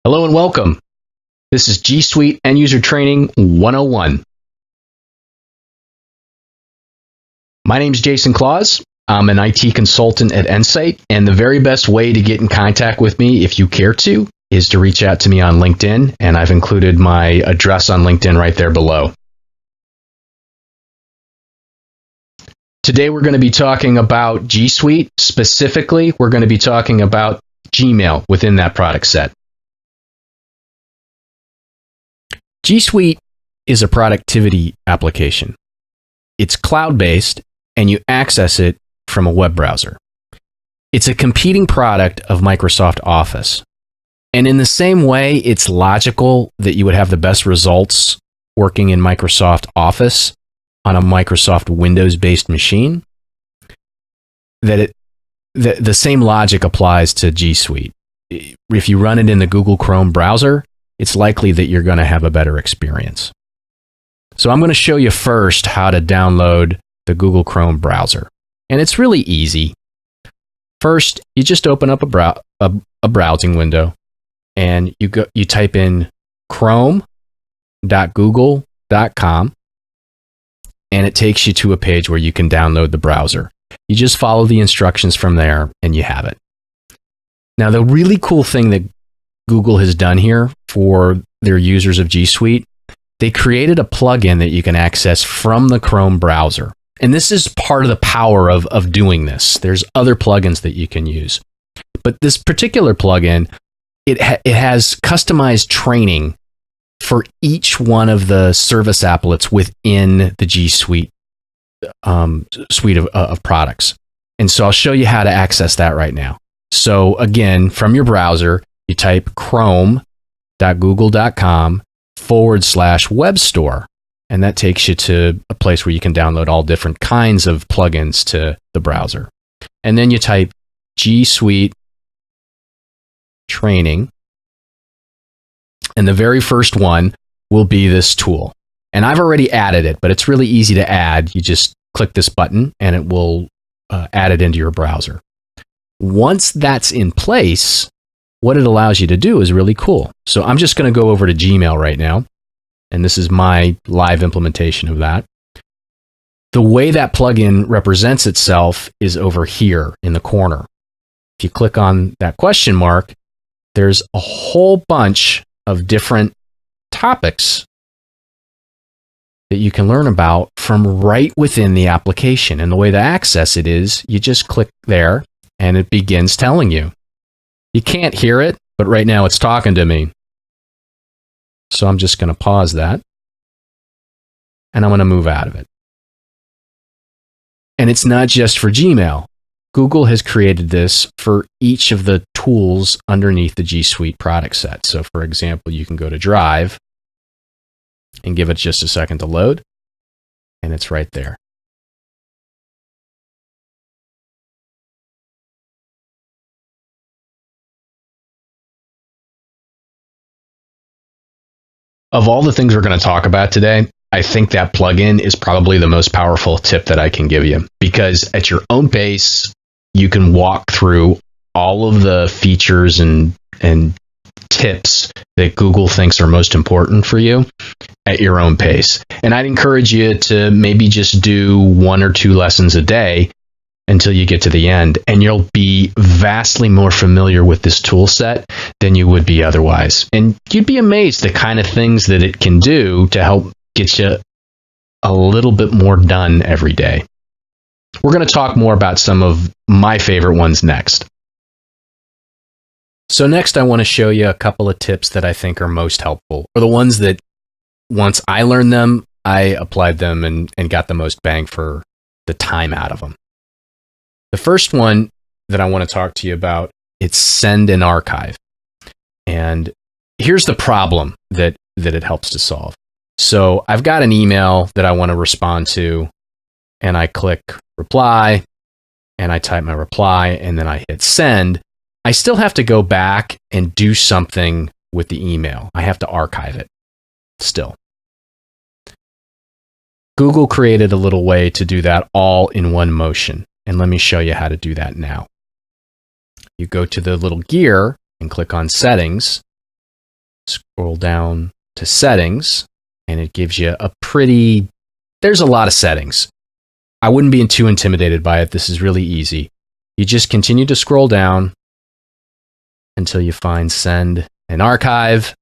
Hello and welcome. This is GSuit End User Training 101. My name is Jason Claus. I'm an IT consultant at Insight, and the very best way to get in contact with me, if you care to, is to reach out to me on LinkedIn, and I've included my address on LinkedIn right there below. Today we're going to be talking about GSuit. Specifically, we're going to be talking about Gmail within that product set. GSuit is a productivity application. It's cloud-based, and you access it from a web browser. It's a competing product of Microsoft Office. And in the same way, it's logical that you would have the best results working in Microsoft Office on a Microsoft Windows-based machine, the same logic applies to GSuit. If you run it in the Google Chrome browser, it's likely that you're going to have a better experience. So I'm going to show you first how to download the Google Chrome browser. And it's really easy. First, you just open up a browsing window and you type in chrome.google.com and it takes you to a page where you can download the browser. You just follow the instructions from there and you have it. Now, the really cool thing that Google has done here for their users of GSuit, they created a plugin that you can access from the Chrome browser. And this is part of the power of doing this. There's other plugins that you can use. But this particular plugin, it has customized training for each one of the service applets within the GSuit suite of products. And so I'll show you how to access that right now. So again, from your browser, you type chrome.google.com/web store, and that takes you to a place where you can download all different kinds of plugins to the browser. And then you type GSuit training, and the very first one will be this tool. And I've already added it, but it's really easy to add. You just click this button, and it will add it into your browser. Once that's in place, what it allows you to do is really cool. So I'm just going to go over to Gmail right now, and this is my live implementation of that. The way that plugin represents itself is over here in the corner. If you click on that question mark, there's a whole bunch of different topics that you can learn about from right within the application. And the way to access it is you just click there, and it begins telling you. You can't hear it, but right now it's talking to me. So I'm just going to pause that. And I'm going to move out of it. And it's not just for Gmail. Google has created this for each of the tools underneath the GSuit product set. So for example, you can go to Drive and give it just a second to load. And it's right there. Of all the things we're going to talk about today, I think that plugin is probably the most powerful tip that I can give you, because at your own pace, you can walk through all of the features and tips that Google thinks are most important for you at your own pace. And I'd encourage you to maybe just do 1 or 2 lessons a day until you get to the end, and you'll be vastly more familiar with this tool set than you would be otherwise. And you'd be amazed the kind of things that it can do to help get you a little bit more done every day. We're going to talk more about some of my favorite ones next. So next, I want to show you a couple of tips that I think are most helpful, or the ones that once I learned them, I applied them and got the most bang for the time out of them. The first one that I want to talk to you about, it's send and archive. And here's the problem that it helps to solve. So I've got an email that I want to respond to, and I click reply, and I type my reply, and then I hit send. I still have to go back and do something with the email. I have to archive it still. Google created a little way to do that all in one motion. And let me show you how to do that now. You go to the little gear and click on Settings, Scroll down to settings, and it gives you there's a lot of settings. I wouldn't be too intimidated by it. This is really easy. You just continue to scroll down until you find send and archive,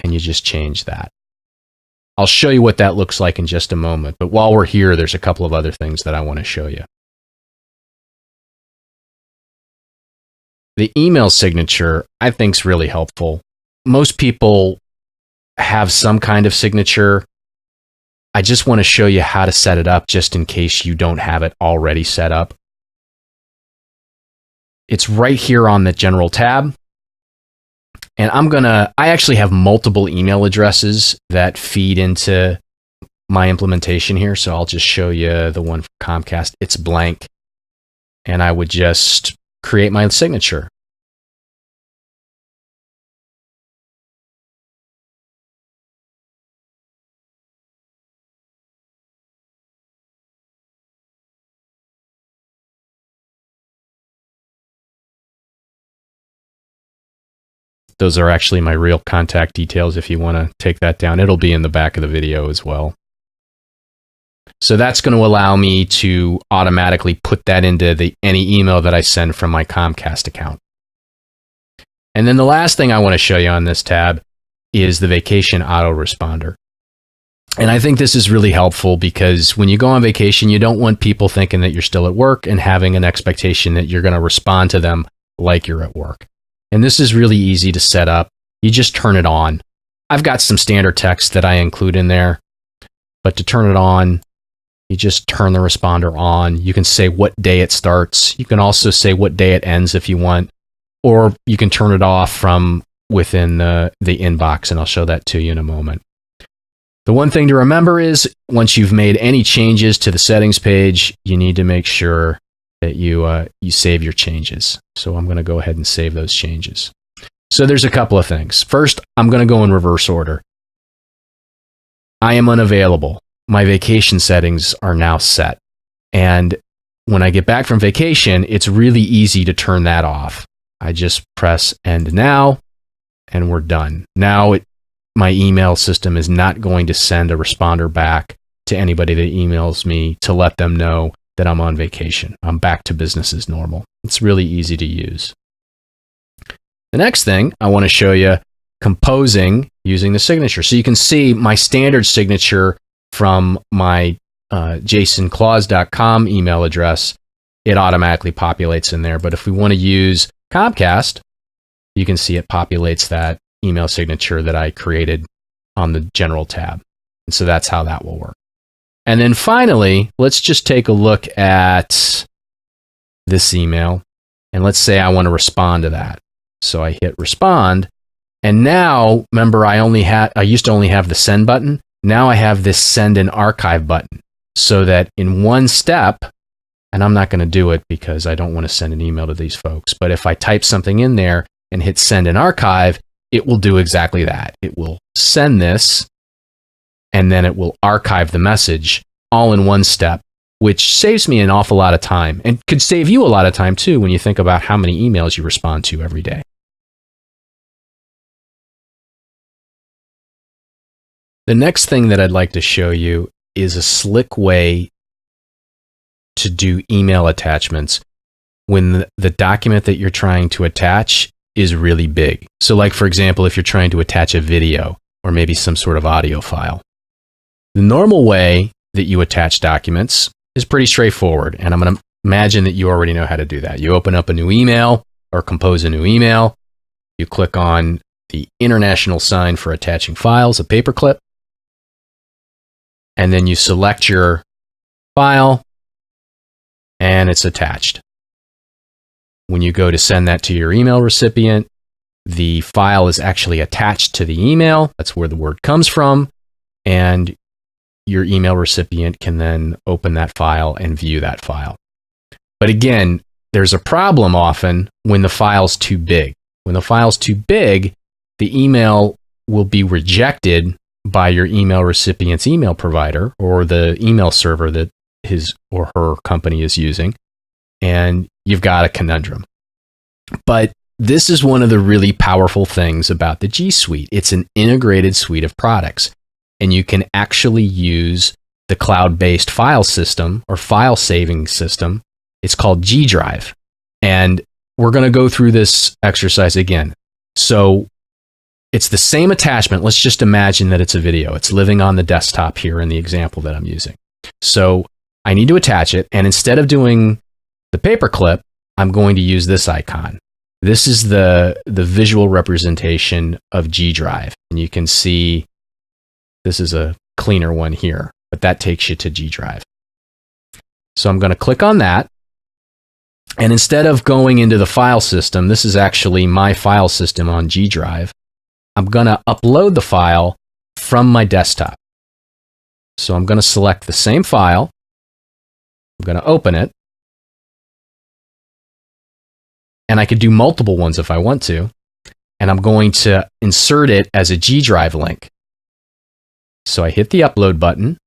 and you just change that. I'll show you what that looks like in just a moment, but while we're here, there's a couple of other things that I want to show you. The email signature, I think, is really helpful. Most people have some kind of signature. I just want to show you how to set it up just in case you don't have it already set up. It's right here on the general tab. And I actually have multiple email addresses that feed into my implementation here. So I'll just show you the one for Comcast. It's blank. And I would just create my signature. Those are actually my real contact details if you want to take that down. It'll be in the back of the video as well. So that's going to allow me to automatically put that into any email that I send from my Comcast account. And then the last thing I want to show you on this tab is the vacation autoresponder. And I think this is really helpful because when you go on vacation, you don't want people thinking that you're still at work and having an expectation that you're going to respond to them like you're at work. And this is really easy to set up. You just turn it on. I've got some standard text that I include in there, but to turn it on, you just turn the responder on. You can say what day it starts. You can also say what day it ends if you want, or you can turn it off from within the inbox, and I'll show that to you in a moment. The one thing to remember is once you've made any changes to the settings page, you need to make sure that you save your changes. So I'm going to go ahead and save those changes. So there's a couple of things. First, I'm going to go in reverse order. I am unavailable. My vacation settings are now set. And when I get back from vacation, it's really easy to turn that off. I just press end now, and we're done. Now my email system is not going to send a responder back to anybody that emails me to let them know that I'm on vacation. I'm back to business as normal. It's really easy to use. The next thing I want to show you, composing using the signature. So you can see my standard signature from my jasonclaus.com email address. It automatically populates in there. But if we want to use Comcast, you can see it populates that email signature that I created on the general tab. And so that's how that will work. And then finally, let's just take a look at this email. And let's say I want to respond to that. So I hit respond. And now, remember, I used to only have the send button. Now I have this send and archive button. So that in one step, and I'm not going to do it because I don't want to send an email to these folks, but if I type something in there and hit send and archive, it will do exactly that. It will send this, and then it will archive the message all in one step, which saves me an awful lot of time and could save you a lot of time too when you think about how many emails you respond to every day. The next thing that I'd like to show you is a slick way to do email attachments when the document that you're trying to attach is really big. So like, for example, if you're trying to attach a video or maybe some sort of audio file. The normal way that you attach documents is pretty straightforward, and I'm going to imagine that you already know how to do that. You open up a new email or compose a new email. You click on the international sign for attaching files, a paperclip, and then you select your file, and it's attached. When you go to send that to your email recipient, the file is actually attached to the email. That's where the word comes from, and your email recipient can then open that file and view that file. But again, there's a problem often when the file's too big. When the file's too big, the email will be rejected by your email recipient's email provider or the email server that his or her company is using, and you've got a conundrum. But this is one of the really powerful things about the G Suite. It's an integrated suite of products, and you can actually use the cloud-based file system or file saving system. It's called G Drive. And we're going to go through this exercise again. So it's the same attachment. Let's just imagine that it's a video. It's living on the desktop here in the example that I'm using. So I need to attach it. And instead of doing the paperclip, I'm going to use this icon. This is the visual representation of G Drive. And you can see this is a cleaner one here, but that takes you to G Drive. So I'm going to click on that. And instead of going into the file system, this is actually my file system on G Drive. I'm going to upload the file from my desktop. So I'm going to select the same file. I'm going to open it. And I could do multiple ones if I want to. And I'm going to insert it as a G Drive link. So I hit the upload button.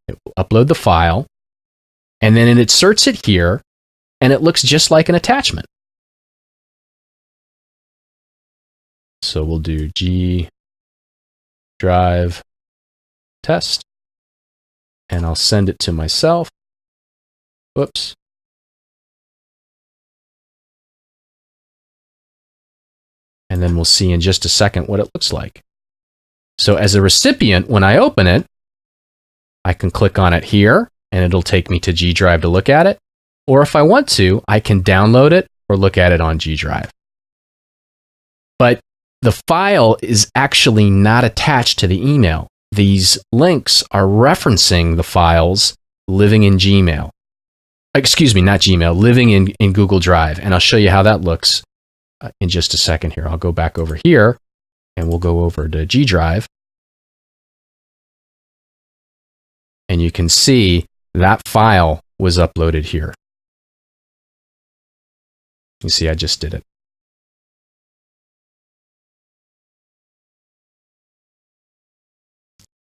It will upload the file. And then it inserts it here. And it looks just like an attachment. So we'll do G Drive test. And I'll send it to myself. Whoops. And then we'll see in just a second what it looks like. So as a recipient, when I open it, I can click on it here, and it'll take me to G Drive to look at it. Or if I want to, I can download it or look at it on G Drive. But the file is actually not attached to the email. These links are referencing the files living in Gmail. Excuse me, not Gmail, living in Google Drive. And I'll show you how that looks in just a second here. I'll go back over here and we'll go over to G Drive. And you can see that file was uploaded here. You see, I just did it.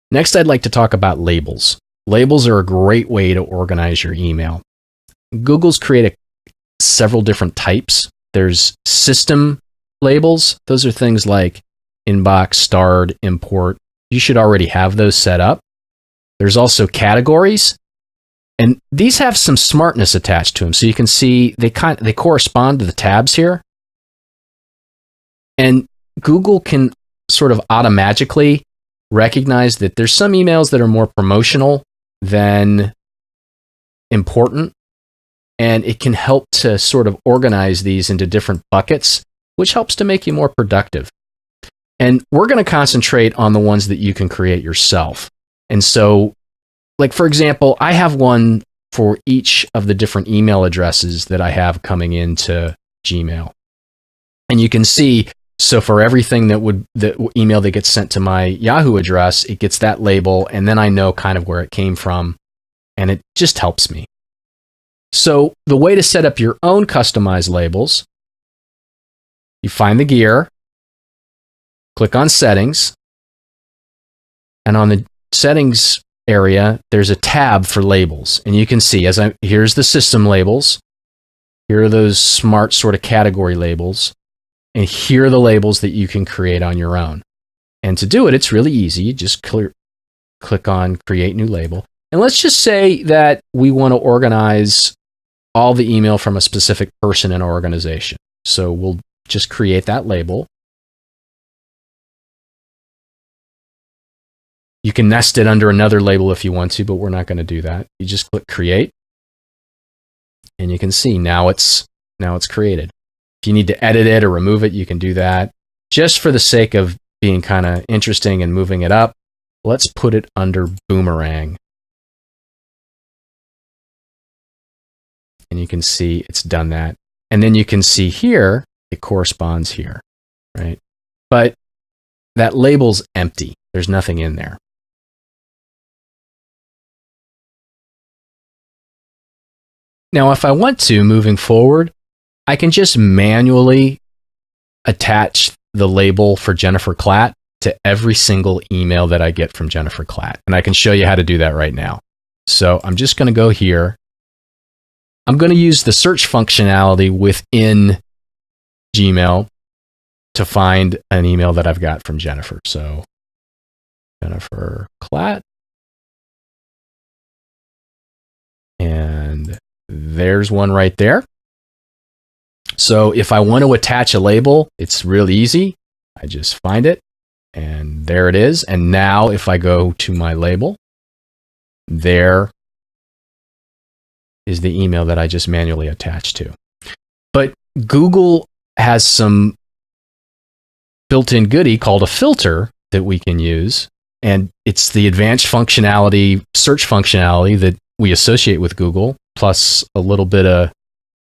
Next, I'd like to talk about labels. Labels are a great way to organize your email. Google's created several different types. There's system labels. Those are things like inbox, starred, import. You should already have those set up. There's also categories. And these have some smartness attached to them. So you can see they correspond to the tabs here. And Google can sort of automagically recognize that there's some emails that are more promotional than important. And it can help to sort of organize these into different buckets, which helps to make you more productive. And we're going to concentrate on the ones that you can create yourself. And so, like, for example, I have one for each of the different email addresses that I have coming into Gmail. And you can see, so for everything the email that gets sent to my Yahoo address, it gets that label, and then I know kind of where it came from, and it just helps me. So the way to set up your own customized labels, you find the gear, click on Settings, and on the Settings area, there's a tab for labels. And you can see, here's the system labels, here are those smart sort of category labels, and here are the labels that you can create on your own. And to do it, it's really easy. You just click on Create New Label. And let's just say that we want to organize all the email from a specific person in our organization. So we'll just create that label. You can nest it under another label if you want to, but we're not going to do that. You just click Create, and you can see now it's created. If you need to edit it or remove it, you can do that. Just for the sake of being kind of interesting and moving it up, let's put it under Boomerang. And you can see it's done that. And then you can see here, it corresponds here, right? But that label's empty. There's nothing in there. Now, if I want to, moving forward, I can just manually attach the label for Jennifer Klatt to every single email that I get from Jennifer Klatt. And I can show you how to do that right now. So I'm just going to go here. I'm going to use the search functionality within Gmail to find an email that I've got from Jennifer. So Jennifer Klatt. And there's one right there. So if I want to attach a label, it's real easy. I just find it, and there it is. And now if I go to my label, there is the email that I just manually attached to. But Google has some built-in goodie called a filter that we can use. And it's the advanced functionality, search functionality that we associate with Google, plus a little bit of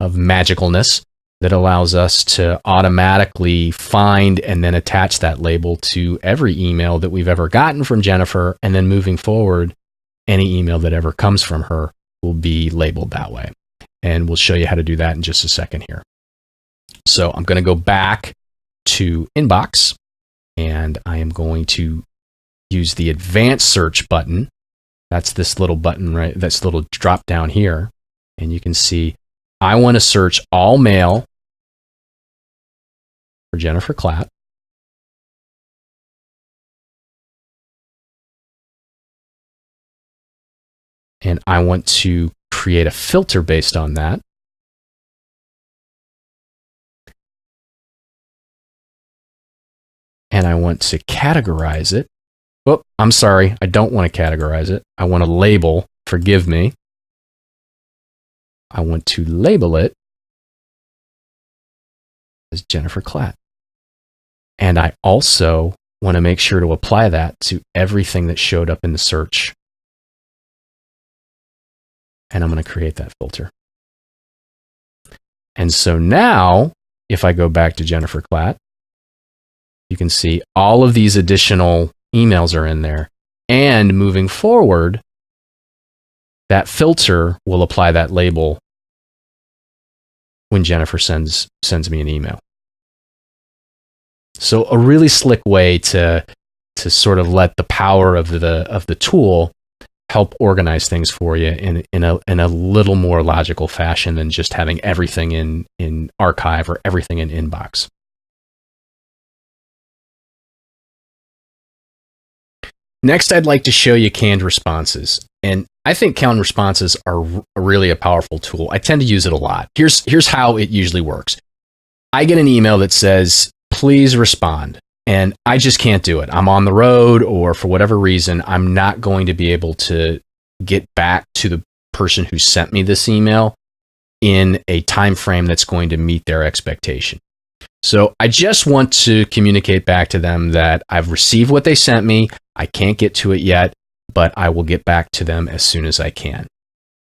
magicalness that allows us to automatically find and then attach that label to every email that we've ever gotten from Jennifer. And then moving forward, any email that ever comes from her will be labeled that way. And we'll show you how to do that in just a second here. So I'm going to go back to Inbox, and I am going to use the advanced search button. That's this little button, right? That's little drop down here. And you can see I want to search all mail for Jennifer Klatt. And I want to create a filter based on that. And I want to categorize it. Oh, I'm sorry. I don't want to categorize it. I want to label. Forgive me. I want to label it as Jennifer Klatt. And I also want to make sure to apply that to everything that showed up in the search. And I'm going to create that filter. And so now, if I go back to Jennifer Klatt, you can see all of these additional emails are in there. And moving forward, that filter will apply that label when Jennifer sends me an email. So a really slick way to sort of let the power of the tool help organize things for you in a little more logical fashion than just having everything in archive or everything in inbox. Next, I'd like to show you canned responses. And I think canned responses are really a powerful tool. I tend to use it a lot. Here's how it usually works. I get an email that says, please respond. And I just can't do it. I'm on the road, or for whatever reason, I'm not going to be able to get back to the person who sent me this email in a time frame that's going to meet their expectation. So I just want to communicate back to them that I've received what they sent me. I can't get to it yet, but I will get back to them as soon as I can.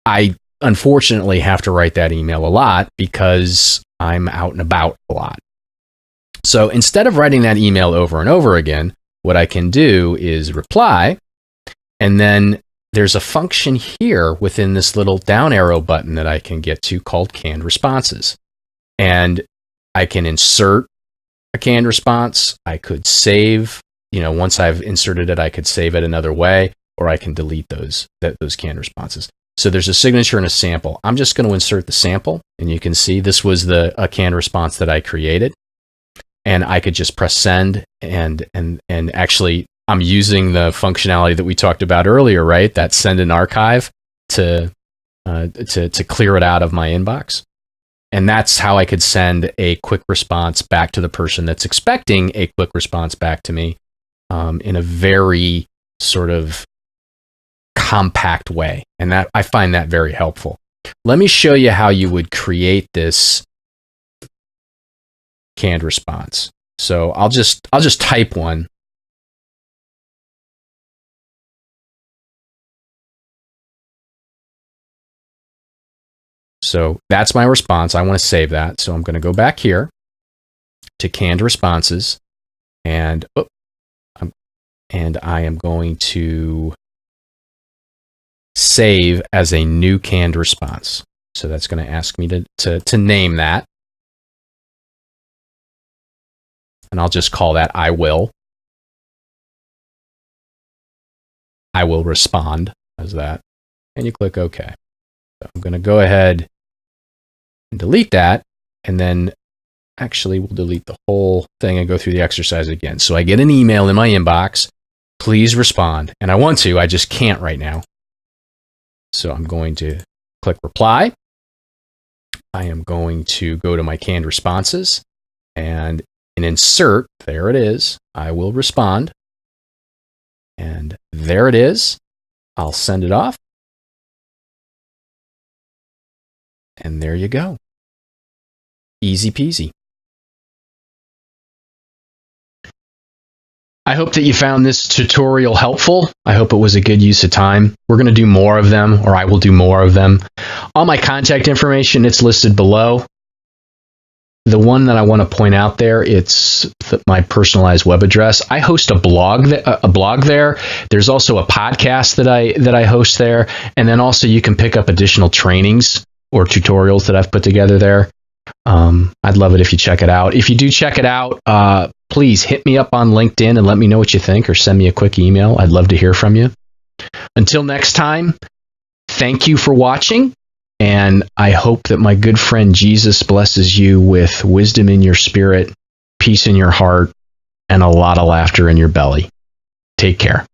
I unfortunately have to write that email a lot because I'm out and about a lot. So instead of writing that email over and over again, what I can do is reply, and then there's a function here within this little down arrow button that I can get to called canned responses. And I can insert a canned response. I could save, once I've inserted it, I could save it another way, or I can delete those canned responses. So there's a signature and a sample. I'm just going to insert the sample, and you can see this was a canned response that I created. And I could just press send, and actually I'm using the functionality that we talked about earlier, right? That send and archive to clear it out of my inbox. And that's how I could send a quick response back to the person that's expecting a quick response back to me in a very sort of compact way. And that I find that very helpful. Let me show you how you would create this canned response. So I'll just type one. So that's my response. I want to save that. So I'm going to go back here to canned responses, and I am going to save as a new canned response. So that's going to ask me to name that. And I'll just call that I will respond as that. And you click OK. So I'm going to go ahead and delete that. And then Actually, we'll delete the whole thing and go through the exercise again. So I get an email in my inbox. Please respond. And I want to, I just can't right now. So I'm going to click reply. I am going to go to my canned responses and in insert, there it is. I will respond. And there it is. I'll send it off. And there you go. Easy peasy. I hope that you found this tutorial helpful. I hope it was a good use of time. We're going to do more of them, or I will do more of them. All my contact information, it's listed below. The one that I want to point out there, it's my personalized web address. I host a blog there. There's also a podcast that I host there, and then also you can pick up additional trainings or tutorials that I've put together there. I'd love it if you check it out. If you do check it out, please hit me up on LinkedIn and let me know what you think, or send me a quick email. I'd love to hear from you. Until next time, thank you for watching. And I hope that my good friend Jesus blesses you with wisdom in your spirit, peace in your heart, and a lot of laughter in your belly. Take care.